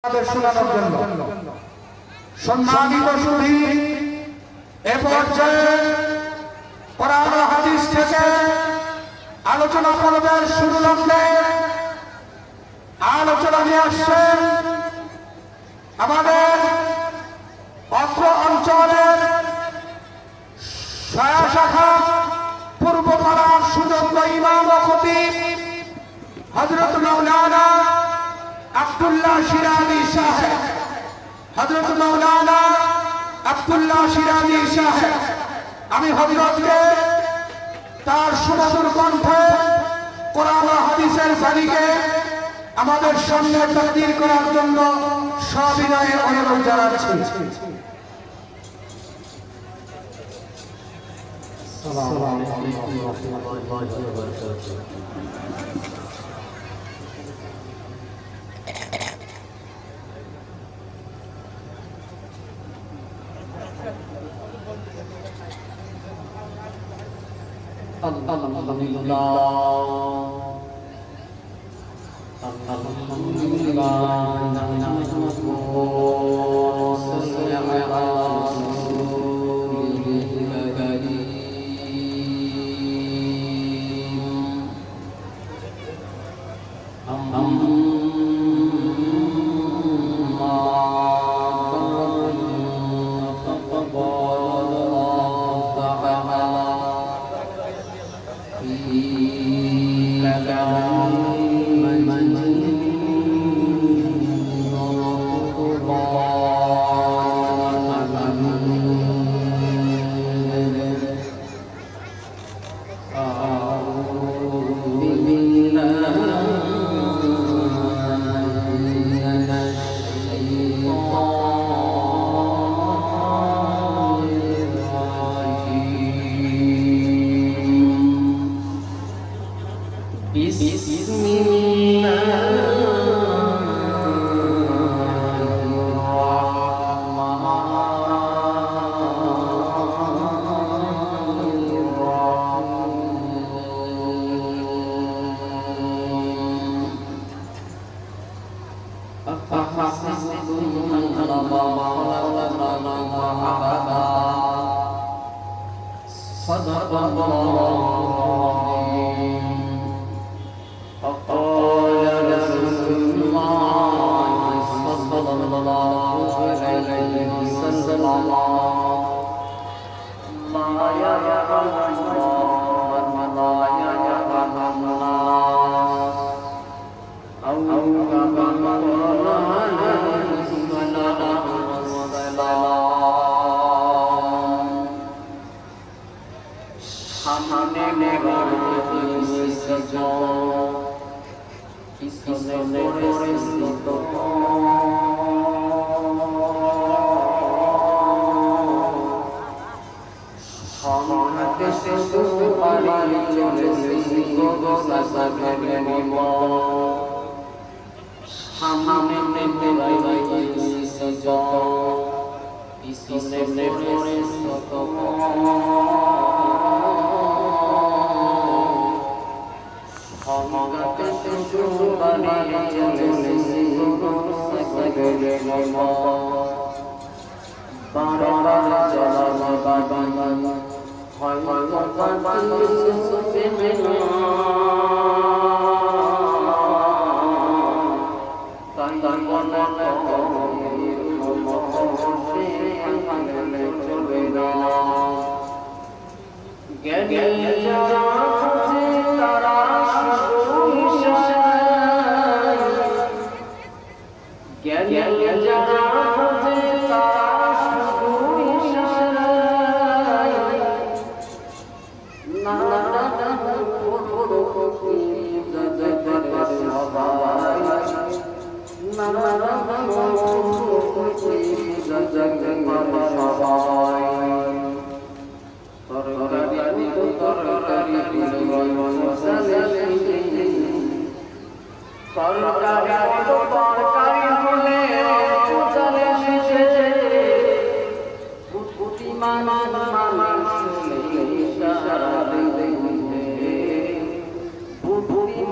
শোনানোর জন্য সম্মানিত সুধী এ পর্যায়ে কোরআন ও হাদিস থেকে আলোচনা করবেন। শুরু লগ্নে আলোচনা নিয়ে আসছেন আমাদের অত্র অঞ্চলের শাখা শাখা পূর্বপাড়ার সুযোগ্য ইমাম ও খতিব হযরত মাওলানা আব্দুল্লাহ শিরাজি সাহেব, হযরত মাওলানা আব্দুল্লাহ শিরাজি সাহেব। আমি হযরতকে তার সুমধুর কণ্ঠে কোরআন ও হাদিসের বাণীকে আমাদের সামনে তাকদীর করার জন্য সবিনয়ে অনুরোধ জানাচ্ছি। আসসালামু আলাইকুম ওয়া রাহমাতুল্লাহি ওয়া বারাকাতুহু।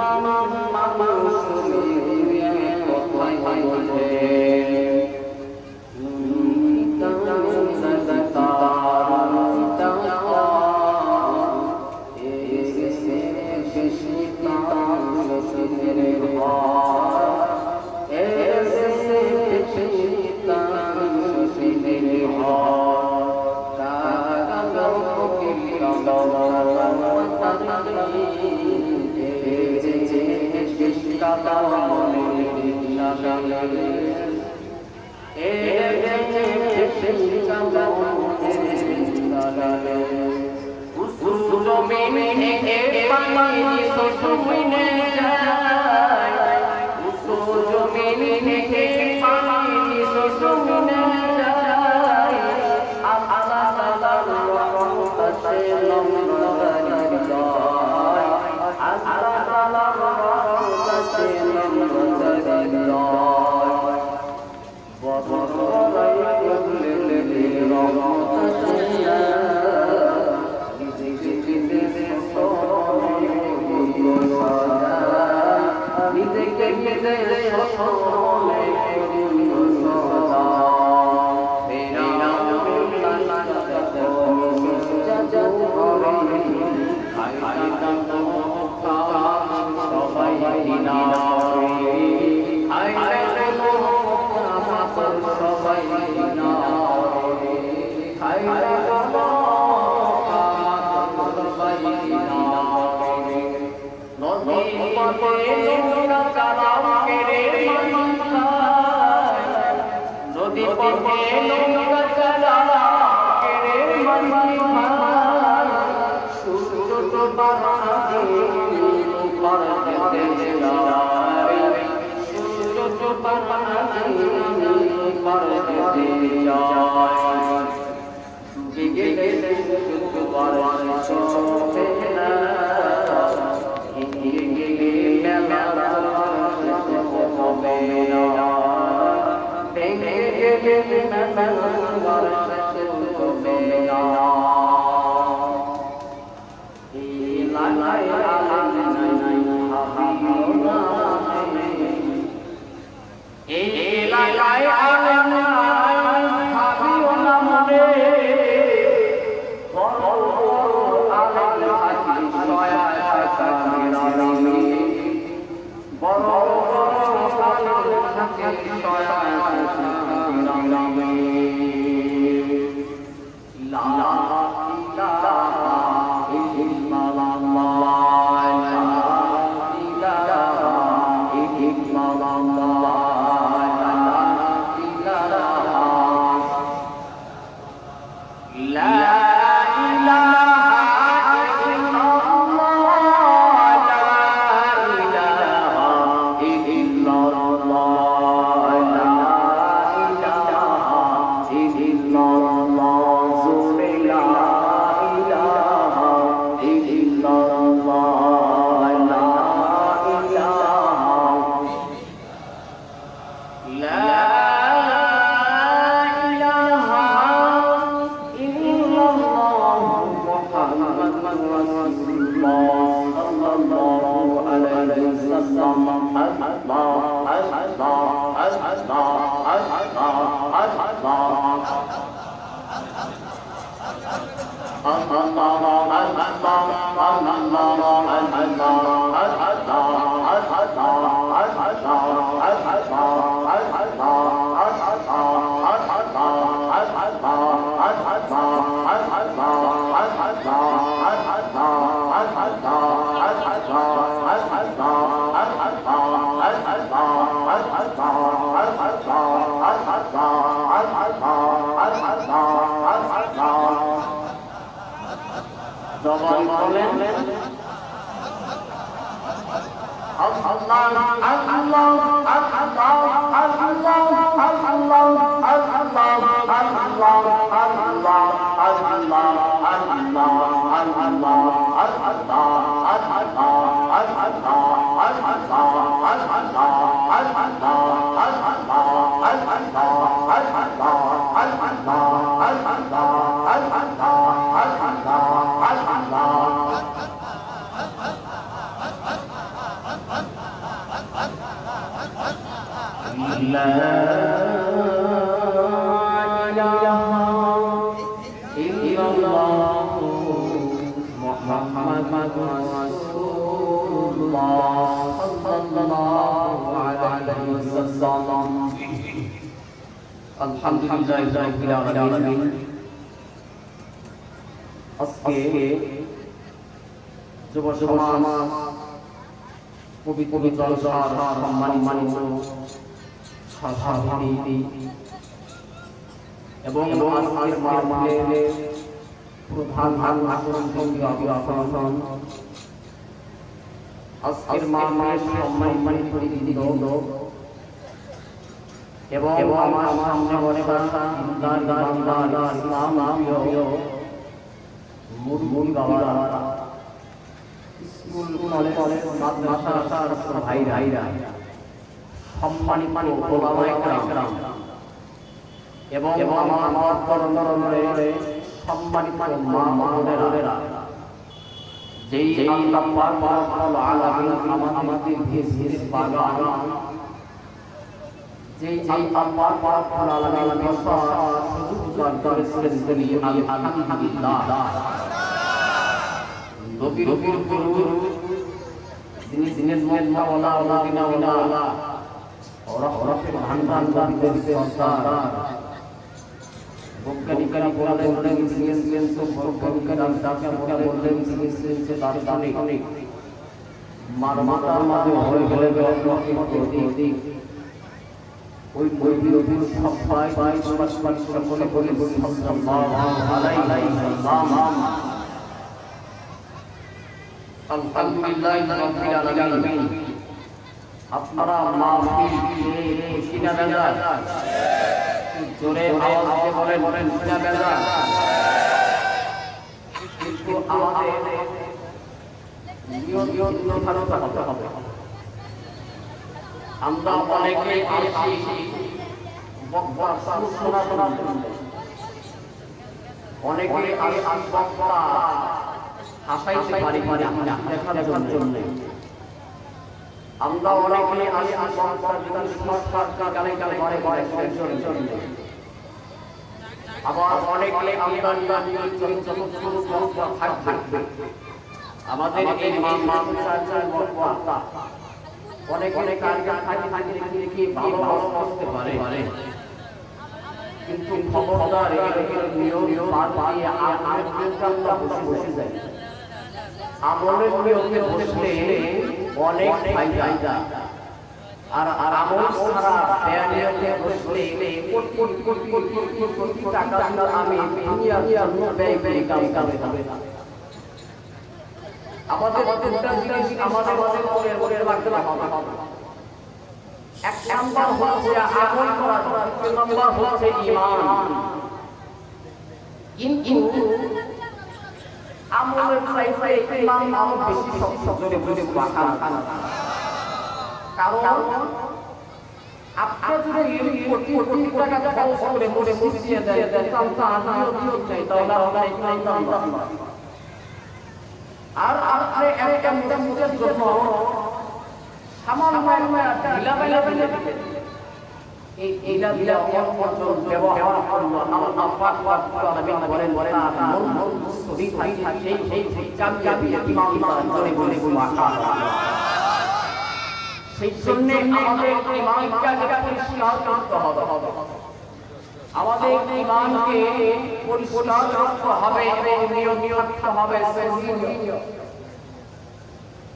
মামা মামা শুনে কথাই বলে এবং আজকের মাহফিলে প্রধান অভিভাষণ আজকের মাহফিলের সম্মানিত ব্যক্তিবৃন্দ এবং আমার সামনে বসা ইসলাম মুরব্বি বাবারা, স্কুল কলেজ মাদ্রাসার ভাইরা, সম্মানিত ওলামায়ে কেরাম এবং আমার পরমরে সম্মানিত মা বোনেরা, যেই আল্লাহ পাক রব্বুল আলামিন আমাদের ভিজির বাগান, যেই আল্লাহ পাক রব্বুল আলামিন সুযোগ করেছিলেন দুনিয়া আলহামদুলিল্লাহ। নবীর গুরু যিনি দিনের মাওলা মদিনাওয়ালা রহমতের ভান্ডার নবীদের সরদার, বৈজ্ঞানিকরা বললেন সিএনসি বৈজ্ঞানিকরা যাকে বললেন সিএনসি দার্শনিক, মানবতার মাঝে হয়ে গেল অতীত। ওই বিরোধীর সবাই সকলে বলে সাল্লাল্লাহু আলাইহি ওয়াসাল্লাম। আলহামদুলিল্লাহি রাব্বিল আলামিন। আপনারা মাহফিল খুশি না বেজার? জোরে আওয়াজ দিয়ে বলেন খুশি না বেজার? কিন্তু আমাদের নিয়ম হতে হবে। আমরা অনেকে আসি বক্তা শোনার জন্য, অনেকে আসি বক্তা হাসাইতে পারি দেখার জন্য, আমরা অনেকে আসি বক্তা সংস্কার গানে ঘরে জন্য, আবার অনেকে আমরা থাকবে। আমাদের এই মাদ্রাসার বক্তা অনেক দেখি ভালো করতে পারে, কিন্তু খবরদার নিয়ম বসে যায়। আমলের নিয়মে বসলে অনেক ফায়দা, আর আমল ছাড়া বেআইনিতে বসলে কোটি টাকা আমি ব্যয় কামে না। আমাদের দুটা জিনিস আমাদের মনে রাখতে হবে। এক নাম্বার হচ্ছে আমল করা, দুই নাম্বার হচ্ছে ঈমান। কিন্তু আমলের চাইতে ঈমান বেশি শক্ত করে রাখা। কারণ আপনি যদি কোটি টাকা খরচ করে মুছিয়ে দেন তাহলে চাই তাহলে আর আপনি একটা মুখের জন্য সামান্য ঢিলা এই ব্যবহার করলো আল্লাহ পাক বলেন সেই চাবিয়াবি ইমান বলে সেই জন্য আমাদের ইমানকে পরিষ্কার করতে হবে। আমাদের ঈমানকে পরিষ্কার করতে হবে এবং নিয়ম হবে।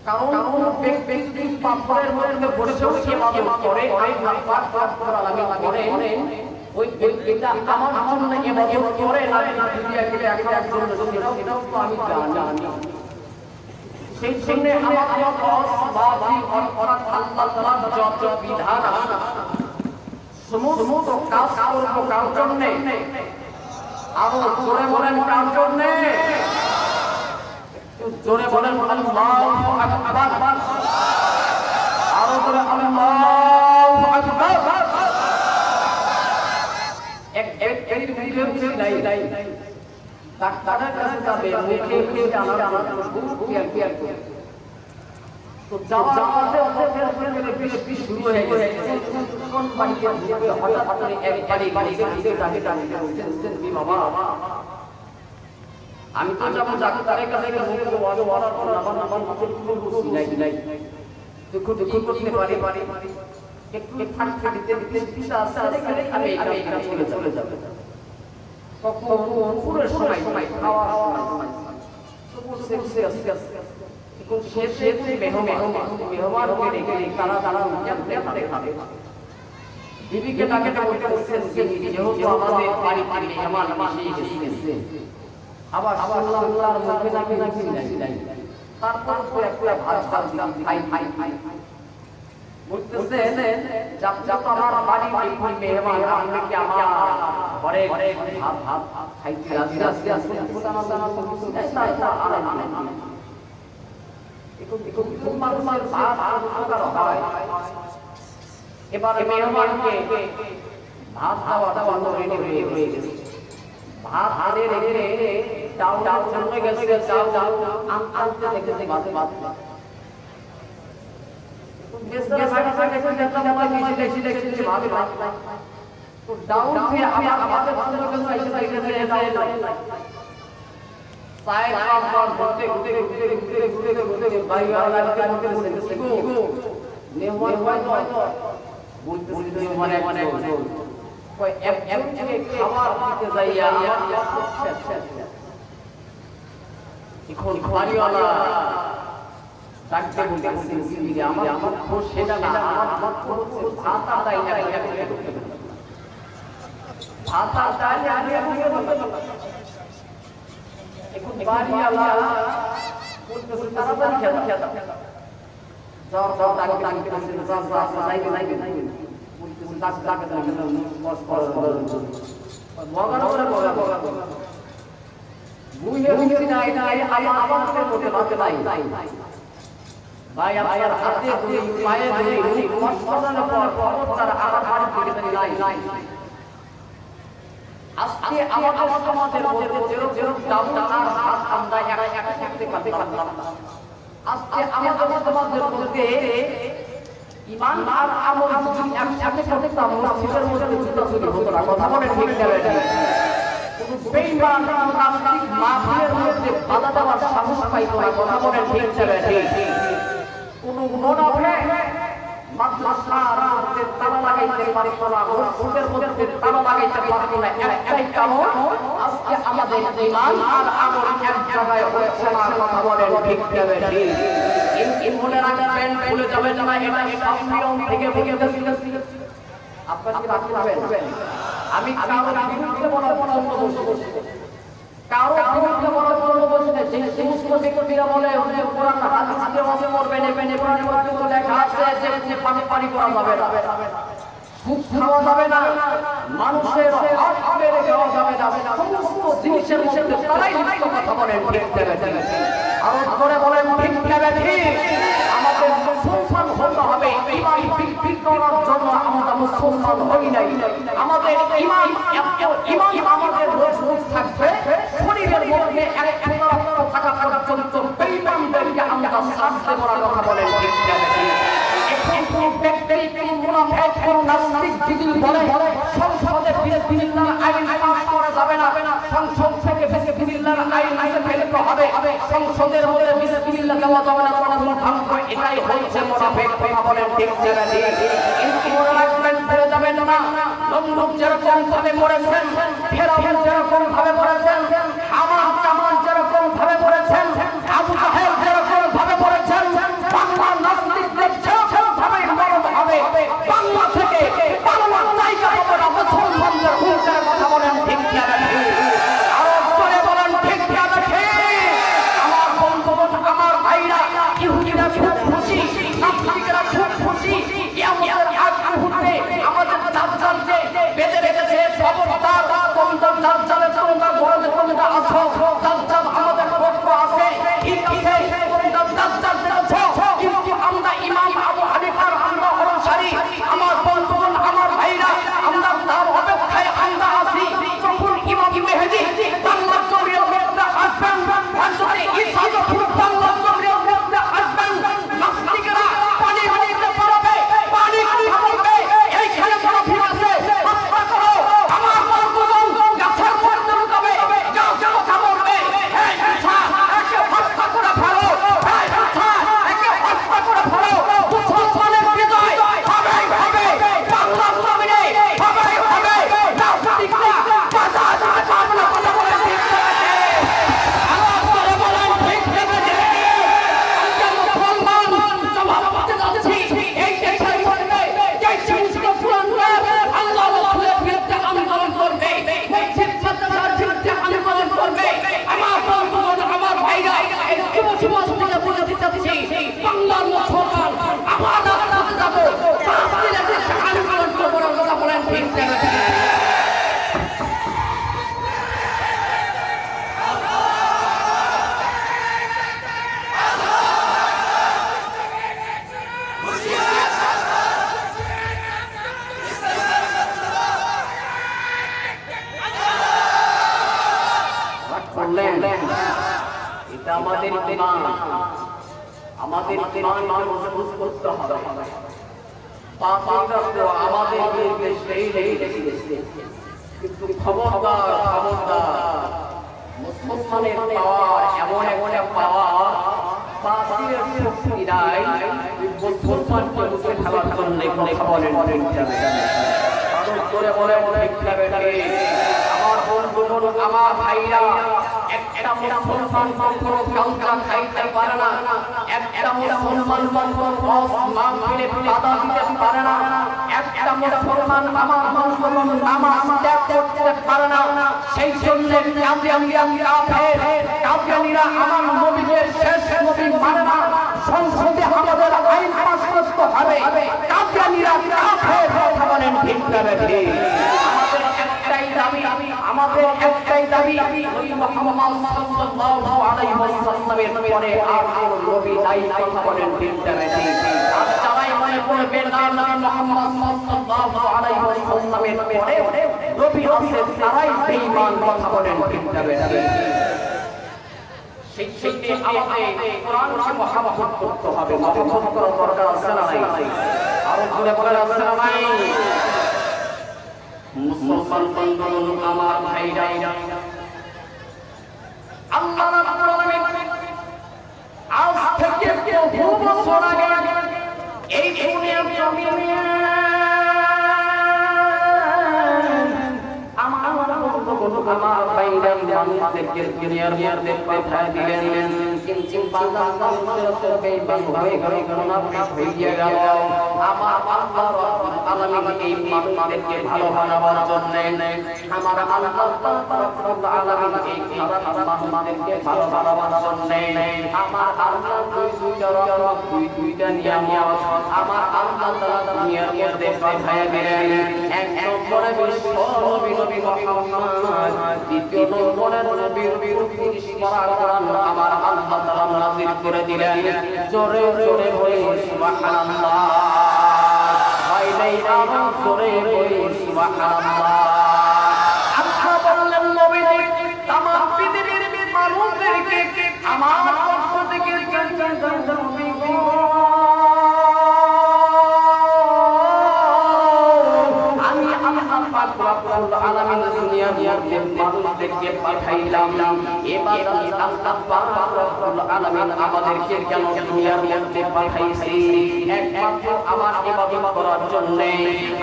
কারণ কোন ব্যক্তি পাপের মধ্যে বসেও ইবাদত করে, আল্লাহ পাক রব্বুল আলামিন বলেন ওই ব্যক্তিটা আমার জন্য ইবাদত করে না দুনিয়াতে একজনের জন্য, এটাও তো আমি জানি। সেই জন্য আমাদের অসবাবি অর্থাৎ আল্লাহ তাআলার যত বিধান সমস্ত কাজ করবো কার জন্যে? আরো জোরে বলেন কার জন্যে? জোরে বলেন আল্লাহু আকবার। আরো জোরে আল্লাহু আকবার। এক মুখে নাই ডাক্তারের কাছে যাবে, মুখে আমার খুব কেয়ার তো যাওয়াতে বিষ শুরু হয়ে গেছে। কোন বাড়িতে ঢুকে হঠাৎ করে এক বাড়ি বাবা আমি তো যাবো ডাক্তারের কাছে আমার নাই দুঃখ করতে পারি একটু থাকতে দিতে আমি চলে যাবে। কখন পুরো সময় খাওয়া বিবিকে ডাকে বলতেছেন যেহেতু আমাদের বাড়িতে মেহমান এসে গেছে আবার আল্লাহর মুখে নাকি নাই তারপর তো একটা ভাত খাই বলতেছেন যাব আমার বাড়ি মেহমান আপনি কি আমার ঘরে ভাত খাইতে রাজি আছেন এবার মেহমানকে ভাত দেওয়া রেডি হয়ে গেছে ভাত আনে রেখে চাল চলে গেছে চাল আনতে দেখেছে ভাত ডাকতে বলতেছি আমার খোঁজ সেটা না আমার খোঁজ ভাত আর তাই ভাত আর তাই এখন বাড়িওয়ালা বলতেছে তাড়াতাড়ি খেতা জ্বর ডাকতে বলতেছে ভাই আমার হাতে ধরে পায়ে ধরে কষ্টানোর পর তার আমার বাড়ি থেকে নাই আজকে আমাদের সমাজের মধ্যে যেরকম দাউদার হাত আমরা একা থাকতে পারতাম আজকে আমাদের সমাজের মধ্যে ঈমান আর আমল যদি একসাথে করতাম মসজিদের মধ্যে ছুটাছুটি হতো না কথা বলে ঠিক যাবে কোনো বেঈমান মুনাফিক মাফিয়ার মধ্যে বাধা দেওয়ার সাহস পাইতো না কথা বলে ঠিক যাবে কোন মুনাফিক মাদ্রাসার মধ্যে তালা লাগাইতে পারতো না মসজিদের মধ্যে তালা লাগাইতে পারতো না একটাই কারণ আজকে আমাদের ঈমান আর আমল এক জায়গায় হচ্ছে না কথা বলেন ঠিক যাবে ঠিক মনে রাখবেন ভুলে যাবেন না এটা নিয়ম থেকে বলতেছি আপনারা কি রাখবেন আমি কারো বিরুদ্ধে বলছি কারো বিরুদ্ধে বলছি না যে সমস্ত ব্যক্তিরা বলে কোরআন হাদিসে ওয়াজে মরবে নেবে কোরআনের মধ্যে তো লেখা আছে যে পানি করা যাবে না খুব খাওয়া যাবে না মানুষের হক মেরে খাওয়া যাবে না সমস্ত জিনিসের মধ্যে তারাই কথা বলেন ঠিক যাবে আর ধরে বলেন ঠিক যাবে ঠিক আমাদের মুসলমান হতে হবে ঈমান ঠিক করার জন্য আমরা মুসলমান হই নাই আমাদের ঈমান আমাদের রোজ থাকবে শরীরের মধ্যে একটা থাকা পর্যন্ত বেঈমানদেরকে আমরা শাস্তি করার কথা বলেন ঠিক যাবে এখন ব্যক্তি মুনাফিক কোন নাস্তিক যদি বলে সংসদে বিসমিল্লাহর আইন পাস করা যাবে না সংসদ থেকে বিসমিল্লাহর আইন আসে ফেলতে হবে সংসদের মধ্যে বিসমিল্লাহ দেওয়া যাবে না কোন ভঙ্গ এটাই হচ্ছে মুনাফিক কথা বলেন ঠিক যাবে কিন্তু মনে রাখবেন ফেলে যাবেন না নমরুদ যেরকম ভাবে মরেছেন ফেরাউন যেরকম ভাবে মরেছেন হামান কামান যেরকম ভাবে মরেছেন আবু জাহেল যেরকম ভাবে মরেছেন বাংলা নাস্তিকদের যেরকম ভাবে মরণ হবে বাংলা থেকে বাংলার জায়গা হবে না মুসলমানদের উল্টার কথা বলেন ঠিক যাবে আর করে বলেন ঠিক যাবে আমার বন্ধুগণ আমার ভাইরা ইহুদিরা খুব খুশি নাস্তিকরা খুব খুশি কিয়ামতের আগ মুহূর্তে আমাদের দাজ্জাল যে বেঁধে রেখেছে খবরদার কোনটা দাজ্জালের তোমরা ঘরে তোমরা আসো দাজ্জাল আমাদের পক্ষ আছে ঠিক আছে কোনটা দাজ্জাল আছে কিন্তু আমরা ইমাম আবু হানিফার আমরা অনুসারী আমার বন্ধুগণ আমার ভাইরা আমরা তার অপেক্ষায় আমরা আছি যখন ইমাম মেহেদী বাংলার জমির মধ্যে আসবেন হযরত ঈসা যখন বাংলার জমির মধ্যে আসবেন নাস্তিকরা পানি দিতে পারবে পানি খাবে এইখানে মুনাফিক আছে আশা করো আমার বন্ধুগণ গাছের আমাদের ঈমান মজবুত করতে হবে। পাপীরা তো আমাদেরকে সেই রেখেছে, কিন্তু খবরদার মুসলমানের পাওয়ার এমন একটা পাওয়ার, পাপীর শক্তি নাই মুসলমানকে মুছে ফেলার জন্য কথা বলেন করে বলে আমার বন্ধু আমার ভাইরা, একটা মুসলমান কখনো কালকা খাইতে পারে না, একটা মুসলমান কখনো মাহফিলে বাধা দিতে পারে না, একটা মুসলমান আমার নামাজ ত্যাগ করতে পারে না। সেই জন্য কাফেররা আমার নবীকে শেষ নবী মানে না, সংসদে আমাদের আইন পাস করতে হবে। কাফেররা কাফের কথা বলেন ঠিক না ঠিক? আমাদের একটাই দাবি নবী মুহাম্মদ সাল্লাল্লাহু আলাইহি ওয়াসাল্লামের পরে আর কোন নবী নাই, কথা বলেন ঠিক না ঠিক? আর যারাই মনে করবেন না নবী মুহাম্মদ সাল্লাল্লাহু আলাইহি ওয়াসাল্লামের পরে নবী আছে, তারাই বেঈমান, কথা বলেন ঠিক না ঠিক? শিক্ষিতে আমাদের কোরআনকে মহব্বত করতে হবে। মহব্বত করার দরকার আছে না নাই? আর জোরে বলেন আছে না নাই? মুসলমান বন্ধু আমার ভাইরা, আল্লাহ রাব্বুল আলামিন আজ থেকে বহু বছর আগে এই দুনিয়ার জমিনে আমার ভাইরা মানুষদেরকে দুনিয়ার মধ্যে পাঠিয়ে দিলেন, কিন্তু আমার আল্লাহ রাব্বুল আলামিন এই মানুষদেরকে ভালো বানাবার জন্য, আমার আল্লাহ রাব্বুল আলামিন এই মানুষদেরকে ভালো বানাবার জন্য আমার আল্লাহ দুইটা নিয়ামত আমার আল্লাহ তাআলা দুনিয়ার মধ্যে পাঠিয়ে দিলেন। এক নম্বরে নবী মুহাম্মদ, দ্বিতীয় নম্বরে নবীর কোরআন আমার আল্লাহ তাআলা নাযিল করে দিলেন। জোরে জোরে বলে সুবহানাল্লাহ, বাইরে আমার জোরে বলে সুবহানাল্লাহ। আল্লাহ বললেন নবীজি तमाम পৃথিবীর মানুষদেরকে আমার পক্ষ থেকে নবী গো, আমি আল্লাহ পাক রব্বুল আলামিন দুনিয়ার মধ্যে মানুষদেরকে পাঠাইলাম। এবার আল্লাহ পাক রব্বুল আলামিন আমাদেরকে কেন দুনিয়ার মধ্যে পাঠাইছি? একমাত্র আমার ইবাদত করার জন্য,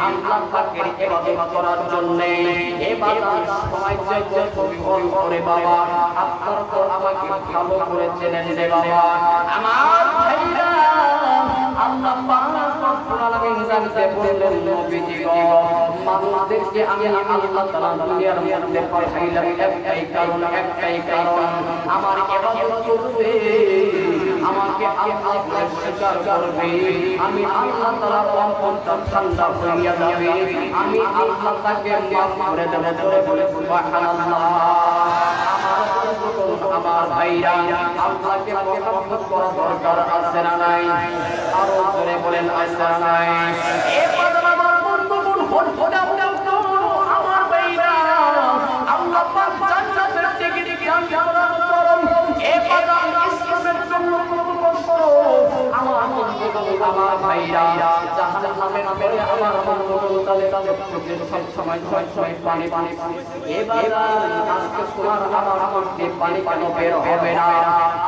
আল্লাহ পাকের ইবাদত করার জন্য। এবার সময় চাইতে কবুল করে বাবা, আপনার তো আমাকে ভালো করে চেনেন রে বাবা। আমার ভাইরা, আল্লাহ পাক রব্বুল আলামিন জানতে বললেন নবীজি গো, মানুষদেরকে আমি আল্লাহ তাআলা দুনিয়ার মধ্যে পাঠাইলাম একটাই কারণ আমার ইবাদত করবে, আমাকে আল্লাহ স্বীকার করবে, আমি আল্লাহ তাআলার অন্তরটা ঠান্ডা হইয়া যাবে, আমি আল্লাহ তাকে মাফ করে দেব। জোরে বলে সুবহানাল্লাহ। আমার ভাইরা, আল্লাহকে মহব্বত করা দরকার আছে না নাই? আরো জোরে বলেন আছে না নাই? আমার বন্ধুগণ আমার ভাইরা, আল্লাহ পাক জান্নাতের থেকে ইসলামের জন্য আমার বন্ধুগণ আমার ভাইরা, জাহান্নামের পরে আমার বন্ধুগণ তাদের সব সময় পানি পানি। এবার আজকে তোমার আমার চোখে পানি পানি বের হবে না,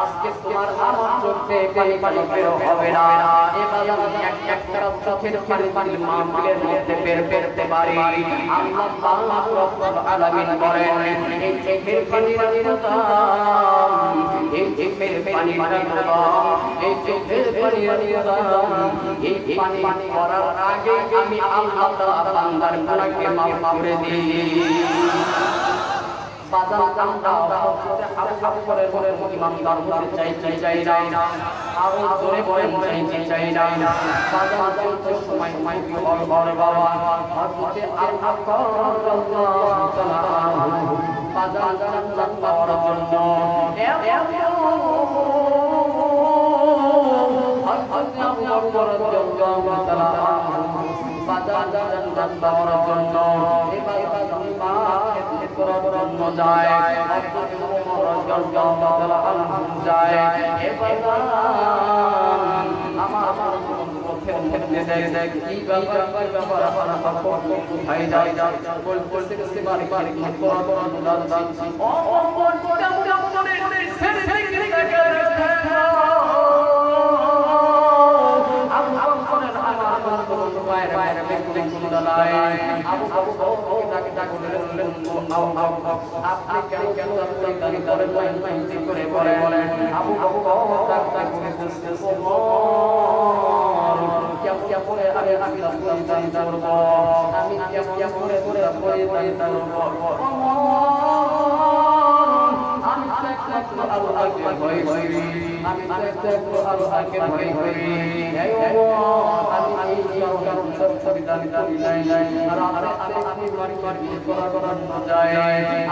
আজকে তোমার আমার চোখে পানি পানি বের হবে না। এবার একটা চোখের পানি পানি মাহফিলের মধ্যে বের করতে পারি। আল্লাহ পাক রব্বুল আলামিন বলেন, এই চোখের পানির দাম, এই চোখের পানির দাম, এই চোখের পানির দাম, এই পানি করার আগে আমি আল্লাহ তাআলা বান্দার গুনাহকে মাফ করে দিই। বাজার আমরা আল্লাহ করে করে ইমানদার হতে চাই না, আরো জোরে বলেন চাই না। বাজার চলতে সময় বড় বাবা হযরতে আল্লাহ তাআলা বাজার জান্নাত পাওয়ার জন্য হযরতে আবু বকর রাদিয়াল্লাহু তাআলা বাজার জান্নাত পাওয়ার জন্য এবার করার জন্য যায়। রাদিয়াল্লাহু তাআলা আনহু যায় এবার আমার পথের মধ্যে দেখ কি ব্যাপার আমার কোথায় যায় বলতে সে বাড়ি কোরআন দাঁড়াচ্ছি ও মনে সেরে দেখে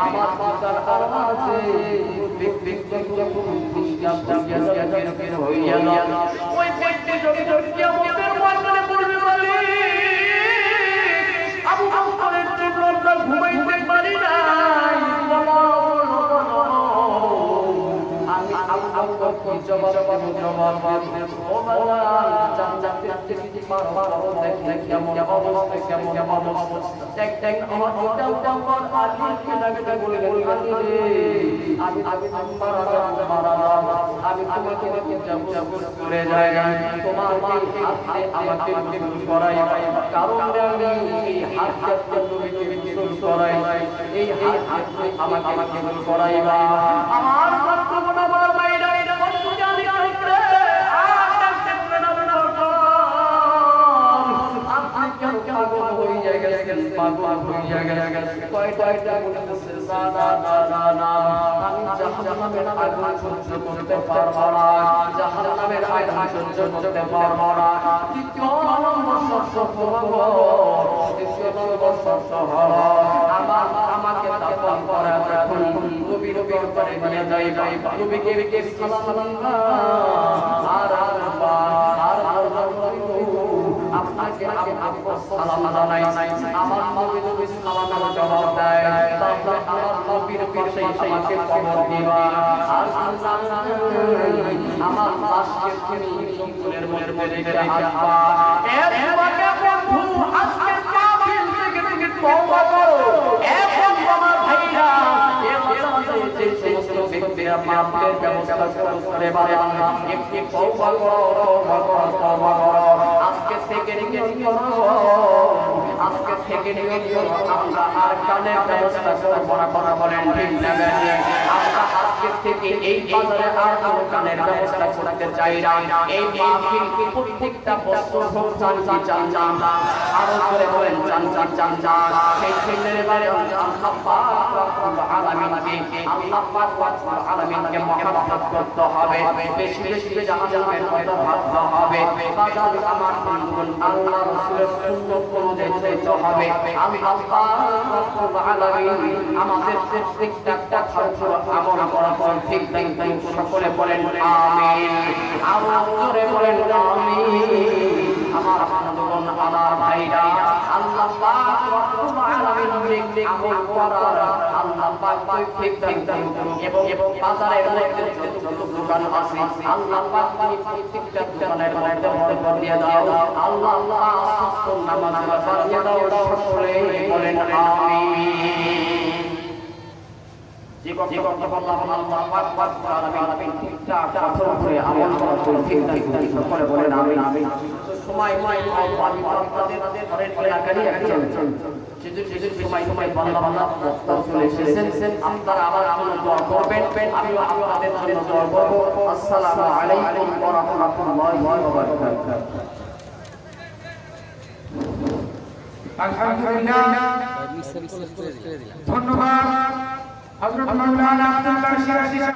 আমার পাতার আছে ওই ব্যক্তি যদি কিয়ামতের ময়দানে পড়বে বলে আবু বকরের জন্য আমরা ঘুমাইতে পারি না আমি আবু বকর জবাব ও বাবা জান্নাতে যেতে পারো দেখ কেমন অবস্থা কেমন অবস্থা দেখ আমার ওটা কর আজকে লাগবে বলে আমি তোমাকে যাব করে যাই তোমার হাতে আমাকে গোসল করাই কারণ এই হাতকে নবীকে গোসল করাই এই হাতে আমাকে গোসল করাই আমার বর্তমানে আমার মায়েরা এটা কষ্ট জানি করে আর দেখতে না আপনি কেন হয়ে যায় গেছে পাগল হয়ে যায় গেছে কয়টা বলতেছে না আমি জাহান্নামের আগুন সহ্য করতে পারবো না জাহান্নামের আগুন সহ্য করতে পারবো না দ্বিতীয় নম্বর শর্ত হলো আমাকে দাফন করা যখন নবীর দরবারে নিয়ে যাই নবীকে সালাম আর আপনাকে সালাম জানাই আমার নবী সালামের জবাব দেয় তারপর আমার নবীর পাশে আমাকে কবর দিবা আর আমার লাশকে তুমি সমুদ্রের মধ্যে রেখে আসবা এরপরে বন্ধু আজকে কাফির থেকে তুমি তওবা করো এখন আমার ভাইরা যে সমস্ত ব্যক্তিরা পাপের ব্যবস্থা করে পারে না একটি তওবা করো আজকে থেকে আমরা আর কালের ব্যবস্থা করবো না কথা বলেন ঠিক না আমরা আজকে থেকে এই বাজারে আর কোনো কালের ব্যবস্থা করতে চাই না এই মাহফিল প্রত্যেকটা বছর হোক চান আরো করে বলেন চান সেই ছেলের বারে আল্লাহ পাক রব্বুল আলামিনকে মহব্বত করতে হবে বেশি বেশি জাহান্নামের মধ্যে ভাবতে হবে বাজার আমার বন্ধুগণ আল্লাহ রাসূলের সুন্নাত অনুযায়ী চলতে হবে আল্লাহ পাক রব্বুল আলামিন আমাদের প্রত্যেকটা আমল করার ঠিক তাই সকলে বলেন আমিন আওয়াজ করে বলেন আমিন আমার বন্ধুগণ আমার ভাইরা আল্লাহ পাক রব্বুল আলামিন আমল করার আল্লাহ পাক ঠিক তাই এবং বাজারের মধ্যে যত দোকান আছে আল্লাহ পাক প্রত্যেকটা দোকানের মধ্যে বরকত দিয়ে দাও আল্লাহ পাক নামাজ বাড়িয়ে দাও সকলে বলেন আমিন যে কথা বললাম আল্লাহ পাক আলামিন ঠিকঠাক কথা করে আমল করা ঠিক তাই সকলে বলেন আমিন সময় আপনাদের ঘরের এলাকারই একজন সেজন্য সময় বান্দা চলে এসেছেন আপনারা আবার আমল দোয়া করবেন আমি আপনাদের জন্য দোয়া করব আসসালামু আলাইকুম ওয়া রাহমাতুল্লাহি ওয়া বারাকাতুহু আলহামদুলিল্লাহ ধন্যবাদ হযরত মাওলানা আব্দুল্লাহ শিরাজি